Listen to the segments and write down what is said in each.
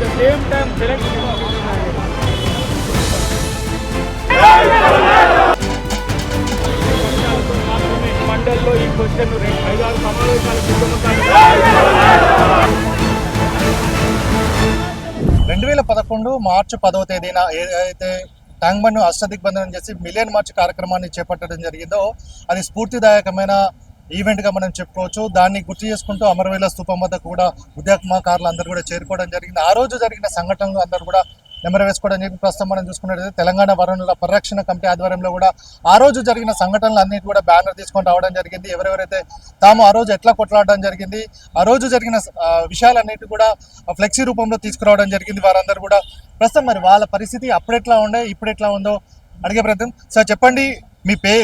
the same time select మండల్లో ఈ question 5-6 సమావేశాలు 2011 మార్చి 10వ తేదీన ఏదైతే ట్యాంక్ బండ్ అష్టదిగ్బంధనం చేసి మిలియన్ మార్చ్ కార్యక్రమాన్ని చేపట్టడం జరిగిందో అది స్ఫూర్తిదాయకమైన ఈవెంట్గా మనం చెప్పుకోవచ్చు. దాన్ని గుర్తు చేసుకుంటూ అమరవీరుల స్తూపం వద్ద కూడా ఉద్యమకారులు అందరూ కూడా చేరుకోవడం జరిగింది. ఆ రోజు జరిగిన సంఘటనలు అందరూ కూడా నెమరు వేసుకోవడం జరిగింది. ప్రస్తుతం మనం చూసుకున్నట్లయితే తెలంగాణ వనరుల పరిరక్షణ కమిటీ ఆధ్వర్యంలో కూడా ఆ రోజు జరిగిన సంఘటనలు అన్నిటి కూడా బ్యానర్ తీసుకొని రావడం జరిగింది. ఎవరెవరైతే తాము ఆ రోజు ఎట్లా కొట్లాడడం జరిగింది, ఆ రోజు జరిగిన విషయాలన్నిటి కూడా ఫ్లెక్సీ రూపంలో తీసుకురావడం జరిగింది. వారందరూ కూడా ప్రస్తుతం మరి వాళ్ళ పరిస్థితి అప్పుడెట్లా ఉండే ఇప్పుడు ఎట్లా ఉందో అడిగే ప్రయత్నం. సార్ చెప్పండి,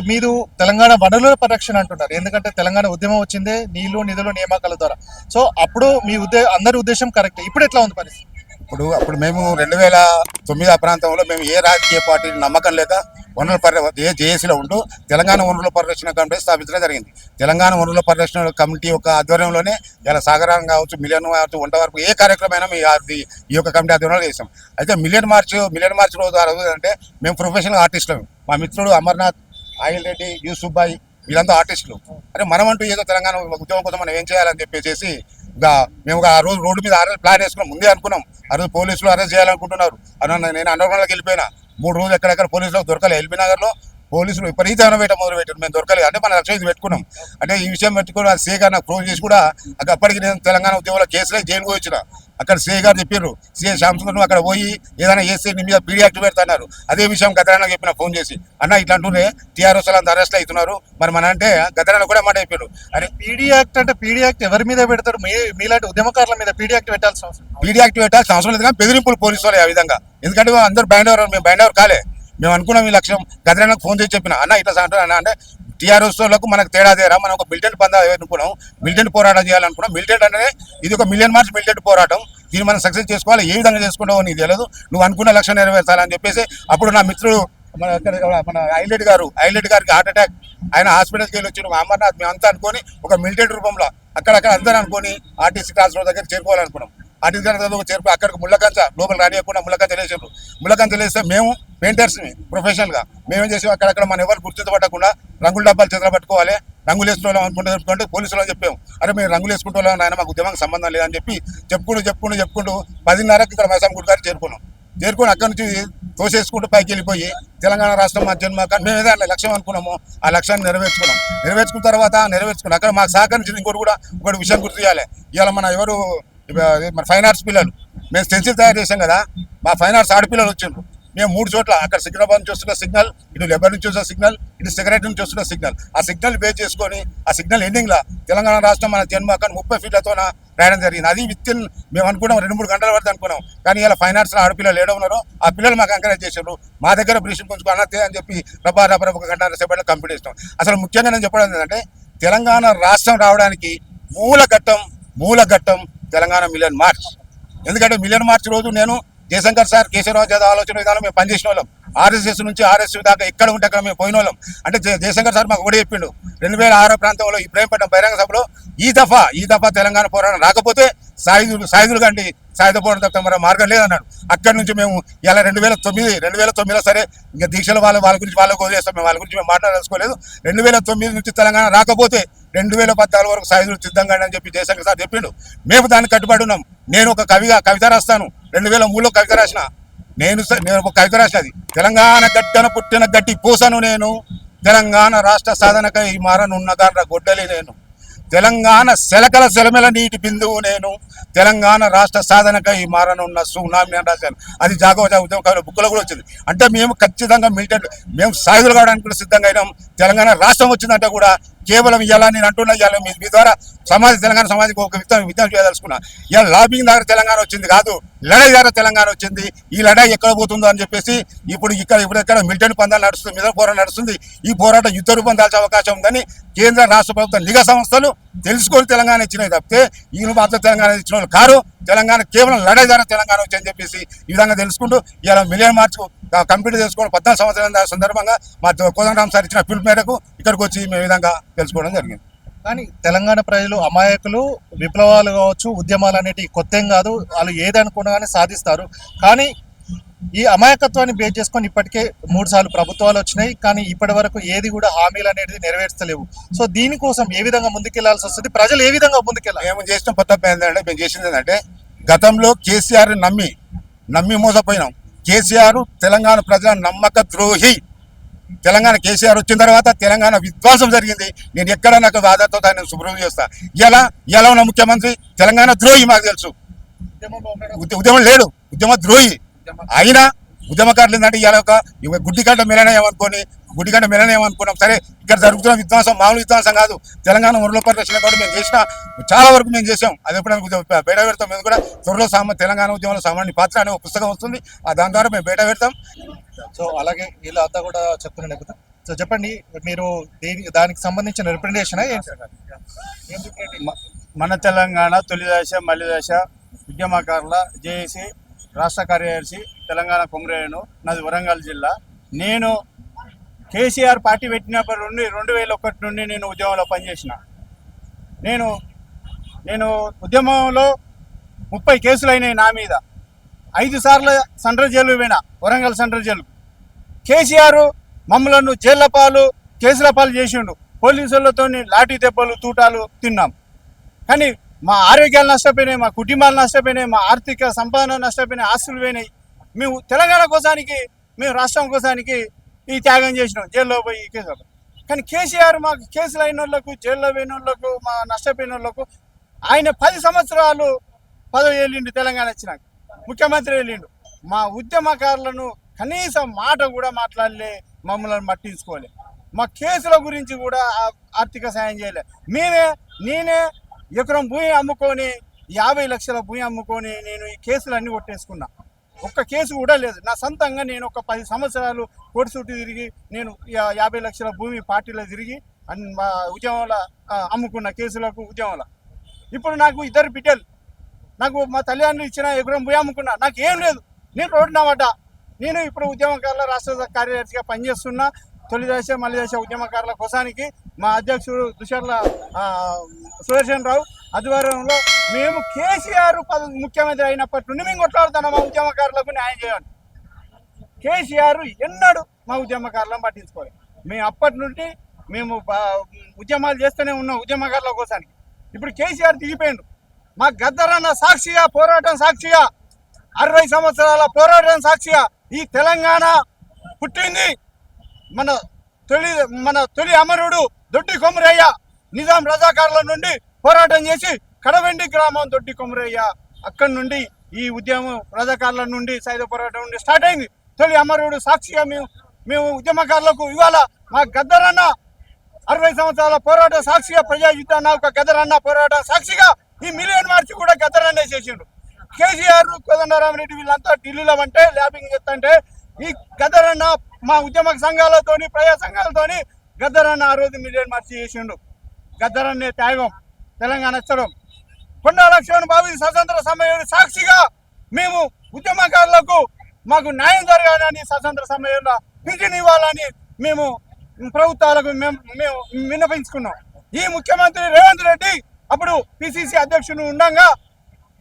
మీరు తెలంగాణ వనరుల పరిరక్షణ అంటున్నారు, ఎందుకంటే తెలంగాణ ఉద్యమం వచ్చిందే నీళ్లు నిధులు నియామకాల ద్వారా. సో అప్పుడు మీ అందరి ఉద్దేశం కరెక్ట్, ఇప్పుడు ఎట్లా ఉంది పరిస్థితి? అప్పుడు మేము 2009 ఆ ప్రాంతంలో మేము ఏ రాజకీయ పార్టీ నమ్మకం లేక ఏ జేఏసీలో ఉంటూ తెలంగాణ వనరుల పరిరక్షణ కమిటీ స్థాపించడం జరిగింది. తెలంగాణ వనరుల పరిరక్షణ కమిటీ యొక్క ఆధ్వర్యంలోనే ఇలా సాగరం కావచ్చు, మిలియన్ కావచ్చు, వంట వరకు ఏ కార్యక్రమమైనా ఈ యొక్క కమిటీ ఆధ్వర్యంలో చేసాం. అయితే మిలియన్ మార్చ్ రోజు ఆ రోజు అంటే మేము ప్రొఫెషనల్ ఆర్టిస్టులు. మా మిత్రుడు అమర్నాథ్, ఆయిల్ రెడ్డి, యూసుఫ్ బాయ్ వీళ్ళంతా ఆర్టిస్టులు. అరే మనమంటూ ఏదో తెలంగాణ ఉద్యమం కోసం మనం ఏం చేయాలని చెప్పేసి మేము ఆ రోజు రోడ్డు మీద ప్లాన్ వేసుకున్నాం. ముందే అనుకున్నాం. ఆ రోజు పోలీసులు అరెస్ట్ చేయాలనుకుంటున్నారు. నేను అండర్గ్రౌండ్లోకి వెళ్ళిపోయినా. 3 రోజులు ఎక్కడెక్కడ పోలీసులకు దొరకలేదు. ఎల్బీ నగర్లో పోలీసులు విపరీతమైన వేట మొదలుపెట్టారు. మేము దొరకలేదు. అంటే మన లక్ష్యం ఇది పెట్టుకున్నాం. అంటే ఈ విషయం పెట్టుకుని సీఏ గారు నాకు ఫోన్ చేసి కూడా అప్పటికి నేను తెలంగాణ ఉద్యమంలో కేసులే జైలుకు వచ్చిన. అక్కడ సీఏ గారు చెప్పారు, సీఏ శ్యామసుందర్ అక్కడ పోయి ఏదైనా చేస్తే నీ మీద పీడీ యాక్ట్ పెడతాన్నారు. అదే విషయం గద్దరానికి చెప్పిన ఫోన్ చేసి, అన్న ఇట్లా అంటుండే టీఆర్ఎస్ అంతా అరెస్ట్ అవుతున్నారు మరి మన అంటే గద్దరానికి కూడా మాట చెప్పారు. అరే పీడీ యాక్ట్ అంటే పీడీ యాక్ట్ ఎవరి మీద పెడతారు? మీలాంటి ఉద్యమకారుల మీద పీడీ యాక్ట్ పెట్టాల్సిన అవసరం లేదు. కానీ బెదిరింపులు పోలీసు వాళ్ళు ఆ విధంగా, ఎందుకంటే అందరూ మేము బైండ్ ఓవర్ కాలే. మేము అనుకున్నాం ఈ లక్ష్యం. గద్దరానికి ఫోన్ చేసి చెప్పిన, అన్న ఇట్లా అంటున్నా అంటే టీఆర్ఎస్ వాళ్ళకు మనకు తేడా తేరా, మనం ఒక మిలిటెంట్ అనుకున్నాం, మిలిటెంట్ పోరాటం చేయాలనుకున్నాం. మిలిటెంట్ అంటే ఇది ఒక మిలియన్ మార్చ్ మిలిటెంట్ పోరాటం. దీన్ని మనం సక్సెస్ చేసుకోవాలి. ఏ విధంగా చేసుకుంటావో నీకు తెలియదు, నువ్వు అనుకున్న లక్ష్యం నెరవేర్చాలని చెప్పేసి అప్పుడు నా మిత్రుడు మన ఐలెట్ గారికి హార్ట్ అటాక్, ఆయన హాస్పిటల్కి వెళ్ళి వచ్చి అమర్నాథ్ మేమంతా అనుకొని ఒక మిలిటెంట్ రూపంలో అక్కడక్కడ అందరూ అనుకొని ఆర్టీసీ క్రాస్ రోడ్ దగ్గర చేరుకోవాలనుకున్నాం. ఆర్టీసీ క్రాస్ రోడ్ చేరుకో అక్కడికి ముళ్ళకంచ లోపల రానియకుండా ముళ్ళకంచ లేచారు. ముళ్ళకంచ లేస్తే మేము పెయింటర్స్ని ప్రొఫెషనల్గా మేమేం చేసాం, అక్కడక్కడ మన ఎవరు గుర్తుపట్టకుండా రంగుల డబ్బాలు చేతులు పట్టుకోవాలి, రంగులు వేసుకోవాలి అనుకుంటే పోలీసులు అని చెప్పాము. అరే మేము రంగులు వేసుకుంటూ ఆయన మాకు ఉద్యమానికి సంబంధం లేదని చెప్పి చెప్పుకుంటూ 10:30కి ఇక్కడ మైసాం గుడి గారికి చేరుకొని అక్కడి నుంచి తోసేసుకుంటూ పైకి వెళ్ళిపోయి తెలంగాణ రాష్ట్రం మా జన్మ మేము ఏదైనా లక్ష్యం అనుకున్నాము, ఆ లక్ష్యాన్ని నెరవేర్చుకున్న తర్వాత అక్కడ మాకు సహకరించింది ఇంకోటి విషయం గుర్తు చేయాలి. ఇవాళ మన ఫైన్ ఆర్ట్స్ పిల్లలు, మేము స్టెన్సిల్ తయారు చేసాం కదా, మా ఫైన్ ఆర్ట్స్ ఆడపిల్లలు వచ్చిండ్రు. మేము 3 చోట్ల, అక్కడ సికింద్రాబాద్ నుంచి వస్తున్న సిగ్నల్, ఇటు లెబర్ నుంచి వస్తున్న సిగ్నల్, ఇటు సిగరెట్ నుంచి వస్తున్న సిగ్నల్, ఆ సిగ్నల్ బేస్ చేసుకొని ఆ సిగ్నల్ ఎండింగ్లో తెలంగాణ రాష్ట్రం మన జన్మ కానీ 30 ఫీట్లతో రాయడం జరిగింది. అది విత్తిన్ మేము అనుకున్నాం 2-3 గంటల వరకు అనుకున్నాం. కానీ ఇలా ఫైన్ ఆర్ట్స్లో ఆడపిల్లలు ఏడో ఉన్నారో ఆ పిల్లలు మాకు ఎంకరేజ్ చేశారు. మా దగ్గర బ్రీషింగ్ కొంచెం అన్నతే అని చెప్పి రబ్బా 1 గంట సేపట్లో కంప్లీట్ చేస్తాం. అసలు ముఖ్యంగా నేను చెప్పడం ఏంటంటే తెలంగాణ రాష్ట్రం రావడానికి మూల ఘట్టం తెలంగాణ మిలియన్ మార్చ్. ఎందుకంటే మిలియన్ మార్చ్ రోజు నేను జయశంకర్ సార్, కేశవరావు జాదవ్ ఆలోచన విధానం మేము పనిచేసిన వాళ్ళం. ఆర్ఎస్ఎస్ నుంచి ఆర్ఎస్ఎస్ దాకా ఎక్కడ ఉంటే అక్కడ మేము పోయిన వాళ్ళం. అంటే జయశంకర్ సార్ మాకు కూడా చెప్పిండు 2006 ప్రాంతంలో ఇబ్రాహీంపట్నం బహిరంగ సభలో ఈ దఫా తెలంగాణ పోరాటం రాకపోతే సాయుధులు కండి సాయుధ పోరాటం తప్ప మరో మార్గం లేదన్నాడు. అక్కడి నుంచి మేము ఇలా 2009లో సరే ఇంకా దీక్షల వాళ్ళ గురించి వాళ్ళకు వదిలేస్తాం, మేము వాళ్ళ గురించి మేము మాట్లాడదలుచుకోలేదు. 2009 నుంచి తెలంగాణ రాకపోతే 2014 వరకు సాయుధులు సిద్ధంగా అని చెప్పి జయశంకర్ సార్ చెప్పిండు. మేము దాన్ని కట్టుబడి ఉన్నాం. నేను ఒక కవిత రాస్తాను. 2003లో కవిత రాసిన నేను ఒక కవిత రాసినది, తెలంగాణ గడ్డన పుట్టిన గడ్డి పూసను నేను, తెలంగాణ రాష్ట్ర సాధనకై మారనున్న గార్ర గొడ్డలి నేను, తెలంగాణ సెలకల సెలమెల నీటి బిందువు నేను, తెలంగాణ రాష్ట్ర సాధనకై మారనున్న సునామీ అని రాశాను. అది జాగోజా ఉద్యమ కవిలో బుక్లో కూడా వచ్చింది. అంటే మేము ఖచ్చితంగా మేము సాయుధులు కావడానికి కూడా సిద్ధంగా అయినాం. తెలంగాణ రాష్ట్రం వచ్చిందంటే కూడా కేవలం ఇలా నేను అంటున్నా, ఇవాళ మీ ద్వారా తెలంగాణ సమాజానికి ఒక విజ్ఞప్తి చేయదలుచుకున్నా. ఇలా లాబింగ్ దగ్గర తెలంగాణ వచ్చింది కాదు, లడాయి ద్వారా తెలంగాణ వచ్చింది. ఈ లడాయి ఎక్కడ పోతుందో అని చెప్పేసి ఇప్పుడు మిలిటెంట్ పందాలు నడుస్తుంది, మిగతా పోరాటం నడుస్తుంది. ఈ పోరాటం యుద్ధ రూపం దాల్చే అవకాశం ఉందని కేంద్ర రాష్ట్ర ప్రభుత్వం నిఘా సంస్థలు తెలుసుకొని తెలంగాణ ఇచ్చినవి తప్పితే ఈయన మాత్రం తెలంగాణ ఇచ్చిన వాళ్ళు కారు. తెలంగాణ కేవలం లడాయి ద్వారా తెలంగాణ వచ్చని చెప్పేసి ఈ విధంగా తెలుసుకుంటూ ఇలా మిలియన్ మార్చ్ కంప్లీట్ చేసుకోవడం 14 సంవత్సరాల సందర్భంగా మా కోదండరామ్ సార్ ఇచ్చిన పిలుపు మేరకు ఇక్కడికి వచ్చి మేము విధంగా తెలుసుకోవడం జరిగింది. కానీ తెలంగాణ ప్రజలు అమాయకులు, విప్లవాలు కావచ్చు, ఉద్యమాలు అనేటివి కొత్త ఏం కాదు. వాళ్ళు ఏది అనుకున్నా కానీ సాధిస్తారు. కానీ ఈ అమాయకత్వాన్ని బేస్ చేసుకొని ఇప్పటికే 3 సార్లు ప్రభుత్వాలు వచ్చినాయి. కానీ ఇప్పటి వరకు ఏది కూడా హామీలు అనేది నెరవేర్చలేవు. సో దీనికోసం ఏ విధంగా ముందుకెళ్లాల్సి వస్తుంది, ప్రజలు ఏ విధంగా ముందుకెళ్ళాలి? మేము చేసిన కొత్త ఏంటంటే మేము చేసింది ఏంటంటే గతంలో కేసీఆర్ నమ్మి మోసపోయినాం. కేసీఆర్ తెలంగాణ ప్రజల నమ్మక ద్రోహి. తెలంగాణ కేసీఆర్ వచ్చిన తర్వాత తెలంగాణ విధ్వంసం జరిగింది. నేను ఎక్కడ నాకు బాధతో నేను శుభ్రం చేస్తా. ఎలా ఉన్న ముఖ్యమంత్రి తెలంగాణ ద్రోహి మాకు తెలుసు. ఉద్యమం లేడు, ఉద్యమ ద్రోహి. అయినా ఉద్యమకారులు ఏంటంటే ఇలా గుడ్డిగడ్డ మిలనేమనుకున్నాం. సరే, ఇక్కడ జరుగుతున్న విధ్వంసం మామూలు విధ్వంసం కాదు. తెలంగాణ మురళ పరిరక్షణ కూడా మేము చేసిన చాలా వరకు మేము చేసాం. అది ఎప్పుడైనా బయట పెడతాం. మేము కూడా త్వరలో తెలంగాణ ఉద్యమంలో సామాన్య పాత్ర అనే ఒక పుస్తకం వస్తుంది. దాని ద్వారా మేము బయట పెడతాం. సో అలాగే వీళ్ళు అంతా కూడా చెప్తున్న నేపథ్యం. సో చెప్పండి, మీరు దానికి సంబంధించిన రిప్రజెంటేషన్ మన తెలంగాణ తొలి దశ మల్లి దశ ఉద్యమకారుల జేఏసీ రాష్ట్ర కార్యదర్శి తెలంగాణ కొమరేను, నాది వరంగల్ జిల్లా. నేను కేసీఆర్ పార్టీ పెట్టినప్పటి నుండి 2001 నుండి నేను ఉద్యమంలో పనిచేసిన. నేను ఉద్యమంలో 30 కేసులు అయినాయి నా మీద. 5 సార్లు సెంట్రల్ జైలు పోయినా, వరంగల్ సెంట్రల్ జైలు. కేసీఆర్ మమ్మలను జైళ్ల పాలు, కేసుల పాలు చేసిండు. పోలీసులతో లాఠీ దెబ్బలు, తూటాలు తిన్నాం. కానీ మా ఆరోగ్యాలు నష్టపోయినాయి, మా కుటుంబాలు నష్టపోయినాయి, మా ఆర్థిక సంపాదన నష్టపోయినాయి, ఆస్తులు పోయినాయి. మేము తెలంగాణ కోసానికి, మేము రాష్ట్రం కోసానికి ఈ త్యాగం చేసినాం, జైల్లో పోయి కేసులు. కానీ కేసీఆర్ మాకు కేసులు అయిన వాళ్ళకు, జైల్లో పోయిన వాళ్ళకు, మా నష్టపోయిన వాళ్ళకు ఆయన 10 సంవత్సరాలు పదవి వెళ్ళిండు. తెలంగాణ వచ్చినాక ముఖ్యమంత్రి వెళ్ళిండు. మా ఉద్యమకారులను కనీసం మాట కూడా మాట్లాడలే, మమ్మల్ని పట్టించుకోలే. మా కేసుల గురించి కూడా ఆర్థిక సాయం చేయలే. నేనే ఎకరం భూమి అమ్ముకొని 50 లక్షల భూమి అమ్ముకొని నేను ఈ కేసులన్నీ కొట్టేసుకున్నా. ఒక్క కేసు కూడా లేదు. నా సొంతంగా నేను ఒక 10 సంవత్సరాలు కోటి చుట్టూ తిరిగి నేను 50 లక్షల భూమి పార్టీలో తిరిగి మా ఉద్యమంలో అమ్ముకున్న కేసులకు ఉద్యమంలో. ఇప్పుడు నాకు 2 బిడ్డలు, నాకు మా తల్లిదండ్రులు ఇచ్చిన ఎకరం భూమి అమ్ముకున్నా. నాకు ఏం లేదు, నేను రోడ్డున పడ్డా. నేను ఇప్పుడు ఉద్యమకారుల రాష్ట్ర కార్యదర్శిగా పనిచేస్తున్నా. తొలి దశ మల్లి దశ ఉద్యమకారుల కోసానికి మా అధ్యక్షుడు దుషర్ల సుదర్శన్ రావు ఆధ్వర్యంలో మేము కేసీఆర్ ముఖ్యమంత్రి అయినప్పటి నుండి మేము కొట్లాడుతున్నాం మా ఉద్యమకారులకు న్యాయం చేయాలి. కేసీఆర్ ఎన్నడూ మా ఉద్యమకారులను పట్టించుకోవాలి. మేము అప్పటి నుండి మేము ఉద్యమాలు చేస్తూనే ఉన్నాం ఉద్యమకారుల కోసానికి. ఇప్పుడు కేసీఆర్ దిగిపోయిండు. మా గద్దరన్న సాక్షిగా, పోరాటం సాక్షిగా, 60 సంవత్సరాల పోరాటం సాక్షిగా ఈ తెలంగాణ పుట్టింది. మన తొలి అమరుడు దొడ్డి కొమరయ్య నిజాం రజాకారుల నుండి పోరాటం చేసి కడవెండి గ్రామం దొడ్డి కొమరయ్య, అక్కడి నుండి ఈ ఉద్యమం రజాకారుల నుండి సైద పోరాటం నుండి స్టార్ట్ అయింది. తొలి అమరుడు సాక్షిగా మేము ఉద్యమకారులకు ఇవాళ మా గద్దరన్న 60 సంవత్సరాల పోరాట సాక్షిగా, ప్రజాయుద్ధ నౌక గద్దరన్న పోరాట సాక్షిగా ఈ మిలియన్ మార్చి కూడా గద్దరన్నే చేసిండు. కేసీఆర్, కోదండరామరెడ్డి వీళ్ళంతా ఢిల్లీలో అంటే ల్యాబింగ్ చేస్తుంటే ఈ గద్దరన్న మా ఉద్యమ సంఘాలతోని, ప్రజా సంఘాలతోని గద్దరన్న ఆ రోజు మిలియన్ మార్చి చేసిండు. గద్దరన్నే త్యాగం, తెలంగాణ వచ్చడం. కొండా లక్ష్మణ్ బాబు స్వతంత్ర సమయం సాక్షిగా మేము ఉద్యమకారులకు మాకు న్యాయం జరగాలని, స్వతంత్ర సమయంలో పింఛన్ ఇవ్వాలని మేము ప్రభుత్వాలకు మేము విన్నపించుకున్నాం. ఈ ముఖ్యమంత్రి రేవంత్ రెడ్డి అప్పుడు పిసిసి అధ్యక్షుడు ఉండగా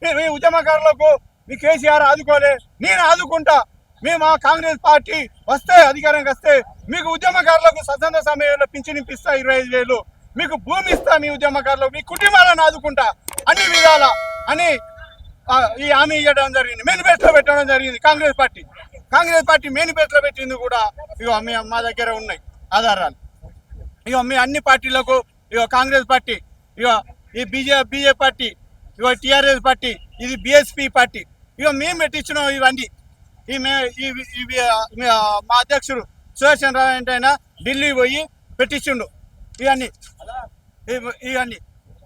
మీ ఉద్యమకారులకు మీ కేసీఆర్ ఆదుకోలే, నేను ఆదుకుంటా. మేము ఆ కాంగ్రెస్ పార్టీ వస్తే, అధికారంకి వస్తే మీకు ఉద్యమకారులకు స్వతంత్ర సమయంలో పింఛన్ ఇప్పిస్తా 25,000, మీకు భూమి ఇస్తా, మీ ఉద్యమకారులకు మీ కుటుంబాలను ఆదుకుంటా అన్ని విధాల అని ఈ హామీ ఇవ్వడం జరిగింది. మేనిఫెస్టోలో పెట్టడం జరిగింది. కాంగ్రెస్ పార్టీ మేనిఫెస్టోలో పెట్టింది కూడా ఇగో మా దగ్గర ఉన్నాయి ఆధారాలు. ఇగో మీ అన్ని పార్టీలకు, ఇగో కాంగ్రెస్ పార్టీ, ఇగో ఈ బీజేపీ పార్టీ, ఇగో టీఆర్ఎస్ పార్టీ, ఇది బిఎస్పీ పార్టీ, ఇగో మేము పెట్టించినాం ఇవన్నీ. మా అధ్యక్షుడు సుదర్శన్ రావు ఏంటైనా ఢిల్లీ పోయి పెట్టించిండు ఇవన్నీ.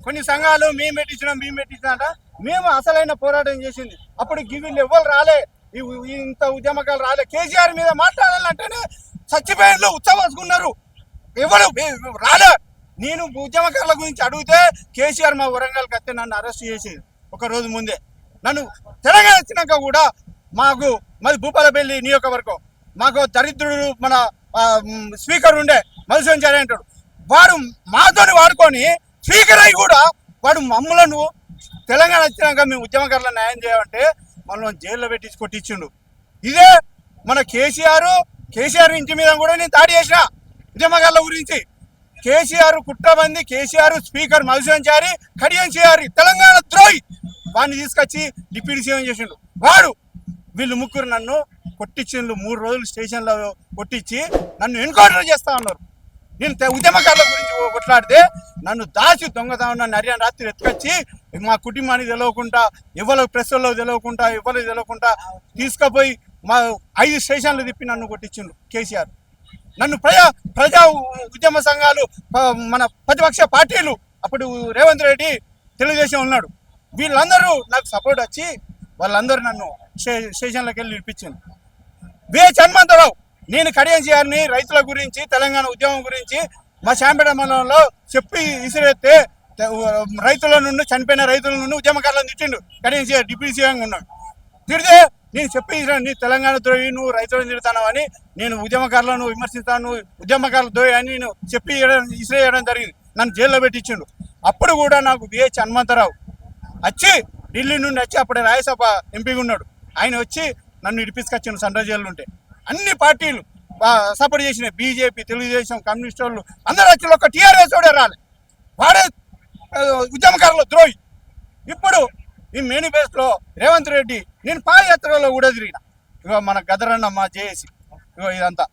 కొన్ని సంఘాలు మేము పెట్టించినా మేము అసలైన పోరాటం చేసింది. అప్పుడు వీళ్ళు ఎవరు రాలే, ఇంత ఉద్యమకాలు రాలే. కేసీఆర్ మీద మాట్లాడాలంటేనే చచ్చిపోయిన ఉత్సవాసుకున్నారు, ఎవరు రాలే. నేను ఉద్యమకారుల గురించి అడిగితే కేసీఆర్ మా వరంగల్కి వస్తే నన్ను అరెస్ట్ చేసేది ఒక రోజు ముందే. నన్ను తెలంగాణ వచ్చినాక కూడా మాది భూపాలపల్లి నియోజకవర్గం, మాకు దరిద్రుడు మన స్పీకర్ ఉండే మధుసూదన్ చారి అంటాడు, వాడు మాతోని వాడుకొని స్పీకర్ అయి కూడా వాడు మమ్మలను తెలంగాణ వచ్చినాక మేము ఉద్యమకారులను న్యాయం చేయమంటే మనల్ని జైల్లో పెట్టించి కొట్టించిండు. ఇదే మన కేసీఆర్ ఇంటి మీద కూడా నేను దాడి చేసిన ఉద్యమకారుల గురించి. కేసీఆర్ కుట్రబంది, కేసీఆర్ స్పీకర్ మధుసూదన్ చారి, కడియం చేయారి తెలంగాణ ద్రోహి, వాడిని తీసుకొచ్చి డిప్యూటీ సీఎం చేసిండు వాడు. వీళ్ళు ముగ్గురు నన్ను కొట్టించిండు, 3 రోజులు స్టేషన్లో కొట్టించి నన్ను ఎన్కౌంటర్ చేస్తా ఉన్నారు. నేను ఉద్యమకారుల గురించి కొట్లాడితే నన్ను దాచి దొంగతనం నన్ను రాత్రి ఎత్తుకొచ్చి మా కుటుంబానికి తెలియకుండా, ఎవరు ప్రెస్లో తెలియకుండా, ఎవరికి తెలియకుండా తీసుకుపోయి మా 5 స్టేషన్లు తిప్పి నన్ను కొట్టించిండు కేసీఆర్. నన్ను ప్రజా ఉద్యమ సంఘాలు, మన ప్రతిపక్ష పార్టీలు, అప్పుడు రేవంత్ రెడ్డి తెలుగుదేశం ఉన్నాడు, వీళ్ళందరూ నాకు సపోర్ట్ వచ్చి వాళ్ళందరూ నన్ను స్టేషన్లోకి వెళ్ళి ఇప్పించింది. హనుమంతరావు, నేను కడియం చేయాలని రైతుల గురించి, తెలంగాణ ఉద్యమం గురించి మా శాంపేట మండలంలో చెప్పి ఇసిరేస్తే రైతుల నుండి, చనిపోయిన రైతుల నుండి ఉద్యమకారులను తిట్టిండు. కడియం చేయాలి డిప్యూటీ సీఎంగా ఉన్నాడు. తిడితే నేను చెప్పి నీ తెలంగాణ ద్రోహి, నువ్వు రైతులను తిడతాను అని, నేను ఉద్యమకారులను విమర్శిస్తాను, ఉద్యమకారుల ద్రోహి అని నేను చెప్పి ఇసిరేయడం జరిగింది. నన్ను జైల్లో పెట్టించిండు. అప్పుడు కూడా నాకు హనుమంతరావు వచ్చి ఢిల్లీ నుండి వచ్చి, అప్పుడే రాజ్యసభ ఎంపీగా ఉన్నాడు, ఆయన వచ్చి నన్ను ఇడిపించుకొచ్చిండు సెంట్రల్ జైలు ఉంటే. అన్ని పార్టీలు సపోర్ట్ చేసినాయి, బీజేపీ, తెలుగుదేశం, కమ్యూనిస్ట్ వాళ్ళు అందరూ వచ్చి, ఒక టీఆర్ఎస్ వాడే రాలే, వాడే ఉద్యమకారుల ద్రోహి. ఇప్పుడు ఈ మేనిఫెస్టోలో రేవంత్ రెడ్డి, నేను పాదయాత్రలో కూడా తిరిగిన, ఇగో మన గదరన్న, మా జేఏసీ, ఇగో ఇదంతా.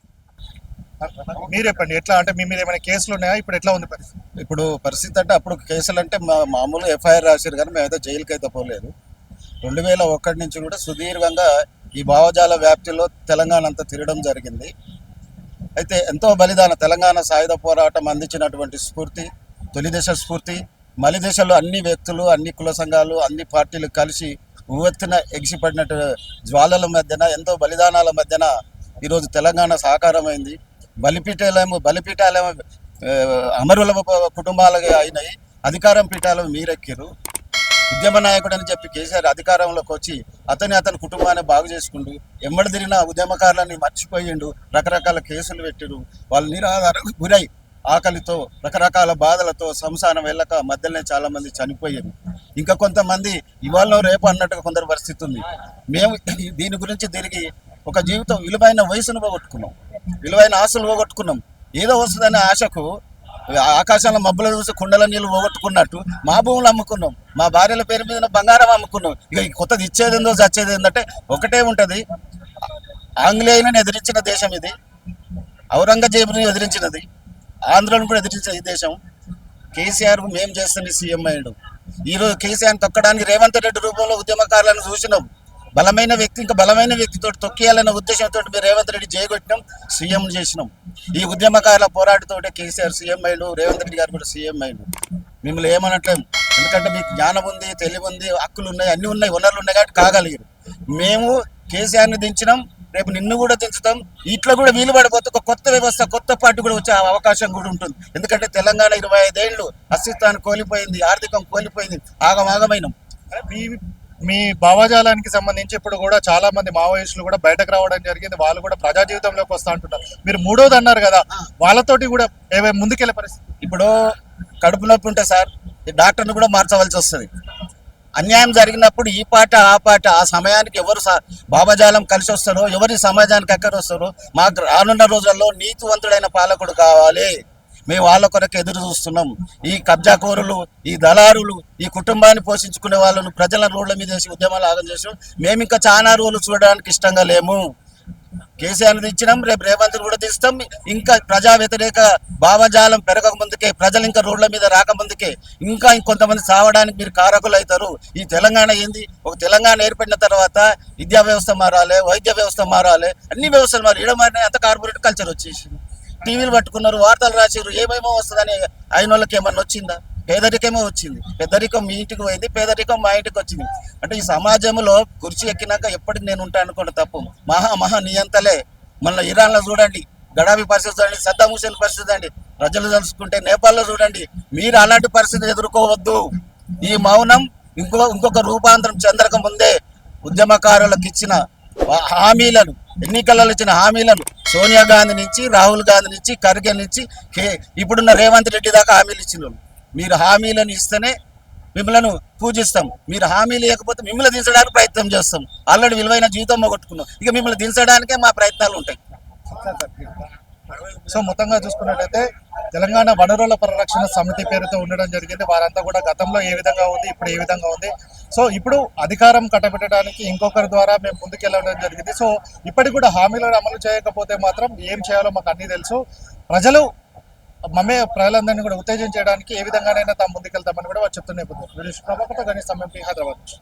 మీరు చెప్పండి, ఎట్లా అంటే మీ మీద ఏమైనా కేసులు ఉన్నాయా? ఇప్పుడు ఎట్లా ఉంది పరిస్థితి? ఇప్పుడు పరిస్థితి అంటే, అప్పుడు కేసులు అంటే మామూలు ఎఫ్ఐఆర్ రాశారు కానీ మేమైతే జైలుకి అయితే పోలేదు. 2001 నుంచి కూడా సుదీర్ఘంగా ఈ భావజాల వ్యాప్తిలో తెలంగాణ అంతా తిరగడం జరిగింది. అయితే ఎంతో బలిదానం, తెలంగాణ సాయుధ పోరాటం అందించినటువంటి స్ఫూర్తి, తొలి దశ స్ఫూర్తి, మలి దశలో అన్ని వ్యక్తులు, అన్ని కుల సంఘాలు, అన్ని పార్టీలు కలిసి ఉవ్వెత్తున ఎగిసిపడినట్టు జ్వాలల మధ్యన, ఎంతో బలిదానాల మధ్యన ఈరోజు తెలంగాణ సాకారమైంది. బలిపీఠాలేమో అమరుల కుటుంబాలుగా అయినాయి, అధికారం పీఠాలు మీరెక్కిరు. ఉద్యమ నాయకుడు అని చెప్పి కేసీఆర్ అధికారంలోకి వచ్చి అతని కుటుంబాన్ని బాగు చేసుకుంటూ ఎమ్మడి తిరిగిన ఉద్యమకారులని మర్చిపోయిండు. రకరకాల కేసులు పెట్టిరు, వాళ్ళు నిరాధారకు గురై ఆకలితో, రకరకాల బాధలతో సంసారం వెళ్ళక మధ్యలోనే చాలా మంది చనిపోయారు. ఇంకా కొంతమంది ఇవాళ రేపు అన్నట్టుగా కొందరు పరిస్థితి ఉంది. మేము దీని గురించి తిరిగి ఒక జీవితం, విలువైన వయసును పోగొట్టుకున్నాం, విలువైన ఆశలు పోగొట్టుకున్నాం. ఏదో వస్తుందనే ఆశకు ఆకాశంలో మబ్బులు చూసి కుండల నీళ్ళు పోగొట్టుకున్నట్టు మా భూములు అమ్ముకున్నాం, మా భార్యల పేరు మీద బంగారం అమ్ముకున్నాం. ఇక కొత్తది ఇచ్చేదేందో చచ్చేది ఏంటంటే ఒకటే ఉంటుంది, ఆంగ్లేయులను ఎదిరించిన దేశం ఇది, ఔరంగజేబుని ఎదిరించినది, ఆంధ్రను కూడా ఎదిరించిన ఈ దేశం. కేసీఆర్ మేము చేస్తున్న సీఎం అయ్యాడు. ఈరోజు కేసీఆర్ని తొక్కడానికి రేవంత్ రెడ్డి రూపంలో ఉద్యమకారులను చూసినాం. బలమైన వ్యక్తి ఇంకా బలమైన వ్యక్తితో తొక్కియాలనే ఉద్దేశంతో మీరు రేవంత్ రెడ్డి జయగొట్టినాం, సీఎం చేసినాం. ఈ ఉద్యమకారుల పోరాటతోటే కేసీఆర్ సీఎం అయ్యాడు, రేవంత్ రెడ్డి గారు కూడా సీఎం అయ్యాడు. మిమ్మల్ని ఏమనట్లేము, ఎందుకంటే మీకు జ్ఞానం ఉంది, తెలివి ఉంది, హక్కులు ఉన్నాయి, అన్నీ ఉన్నాయి, వనరులు ఉన్నాయి కాబట్టి కాగలిగారు. మేము కేసీఆర్ని దించినాం, రేపు నిన్ను కూడా దించుతాం. ఇట్లా కూడా వీలు పడిపోతే ఒక కొత్త వ్యవస్థ, కొత్త పార్టీ కూడా వచ్చే అవకాశం కూడా ఉంటుంది. ఎందుకంటే తెలంగాణ 25 ఏళ్ళు అస్తిత్వాన్ని కోల్పోయింది, ఆర్థికం కోల్పోయింది, ఆగమాగమైనం. మీ భావజాలానికి సంబంధించి ఇప్పుడు కూడా చాలా మంది మావోయిస్టులు కూడా బయటకు రావడం జరిగింది, వాళ్ళు కూడా ప్రజా జీవితంలోకి వస్తా అంటున్నారు. మీరు 3వది అన్నారు కదా, వాళ్ళతోటి కూడా ముందుకెళ్ళే పరిస్థితి. ఇప్పుడు కడుపు నొప్పి ఉంటే సార్ డాక్టర్ని కూడా మార్చవలసి వస్తుంది. అన్యాయం జరిగినప్పుడు ఈ పాట ఆ పాట, ఆ సమయానికి ఎవరు భావజాలం కలిసి వస్తారో, ఎవరి సమాజానికి ఎక్కడ వస్తారో, మాకు రానున్న రోజుల్లో నీతివంతుడైన పాలకుడు కావాలి. మేము వాళ్ళ కొరకు ఎదురు చూస్తున్నాం. ఈ కబ్జాకోరులు, ఈ దళారులు, ఈ కుటుంబాన్ని పోషించుకునే వాళ్ళను ప్రజల రోడ్ల మీద వేసి ఉద్యమాలు ఆగం చేసినాం. మేము ఇంకా చాలా రోజులు చూడడానికి ఇష్టంగా లేము. కేసీఆర్ని ఇచ్చినాం, రేపు రేవంత్ కూడా తీస్తాం. ఇంకా ప్రజా వ్యతిరేక భావజాలం పెరగక ముందుకే, ప్రజలు ఇంకా రోడ్ల మీద రాకముందుకే ఇంకా ఇంకొంతమంది సావడానికి మీరు కారకులు అవుతారు. ఈ తెలంగాణ ఏంది, ఒక తెలంగాణ ఏర్పడిన తర్వాత విద్యా వ్యవస్థ మారాలి, వైద్య వ్యవస్థ మారాలి, అన్ని వ్యవస్థలు మారి ఇడ మారినాయి. అంత కార్పొరేట్ కల్చర్ వచ్చేసింది. టీవీలు పట్టుకున్నారు, వార్తలు రాశారు, ఏమేమో వస్తుందని అయిన వాళ్ళకి ఏమన్నా వచ్చిందా? పేదరికమో వచ్చింది. పెద్దరికం మీ ఇంటికి పోయింది, పేదరికం మా ఇంటికి వచ్చింది. అంటే ఈ సమాజంలో కుర్చీ ఎక్కినాక ఎప్పటికి నేను ఉంటాను అనుకోండి తప్పు. మహా నియంతలే. మన ఇరాన్లో చూడండి, గడాబీ పరిస్థితి చూడండి, సద్దాం హుసేన్ పరిస్థితి అండి, ప్రజలు తెలుసుకుంటే నేపాల్లో చూడండి. మీరు అలాంటి పరిస్థితి ఎదుర్కోవద్దు. ఈ మౌనం ఇంకొక రూపాంతరం చెందక ముందే ఉద్యమకారులకు ఇచ్చిన హామీలను, ఎన్నికలలో ఇచ్చిన హామీలను సోనియా గాంధీ నుంచి, రాహుల్ గాంధీ నుంచి, ఖర్గే నుంచి, ఇప్పుడున్న రేవంత్ రెడ్డి దాకా హామీలు ఇచ్చిన మీరు హామీలను ఇస్తేనే మిమ్మల్ని పూజిస్తాం. మీరు హామీలు ఇవ్వకపోతే మిమ్మల్ని దించడానికి ప్రయత్నం చేస్తాం. ఆల్రెడీ విలువైన జీవితం పోగొట్టుకున్నాం. ఇక మిమ్మల్ని దించడానికే మా ప్రయత్నాలు ఉంటాయి. సో మొత్తంగా చూసుకున్నట్టయితే తెలంగాణ వనరుల పరిరక్షణ సమితి పేరుతో ఉండడం జరిగింది. వారంతా కూడా గతంలో ఏ విధంగా ఉంది, ఇప్పుడు ఏ విధంగా ఉంది. సో ఇప్పుడు అధికారం కట్టబెట్టడానికి ఇంకొకరి ద్వారా మేము ముందుకెళ్ళడం జరిగింది. సో ఇప్పటికి కూడా హామీలను అమలు చేయకపోతే మాత్రం ఏం చేయాలో మాకు అన్నీ తెలుసు. ప్రజలందరినీ కూడా ఉత్తేజం చేయడానికి ఏ విధంగానైనా తాము ముందుకెళ్తామని కూడా వారు చెప్తున్న నేపథ్యం. ప్రభాకర్ గణేష్, హైదరాబాద్.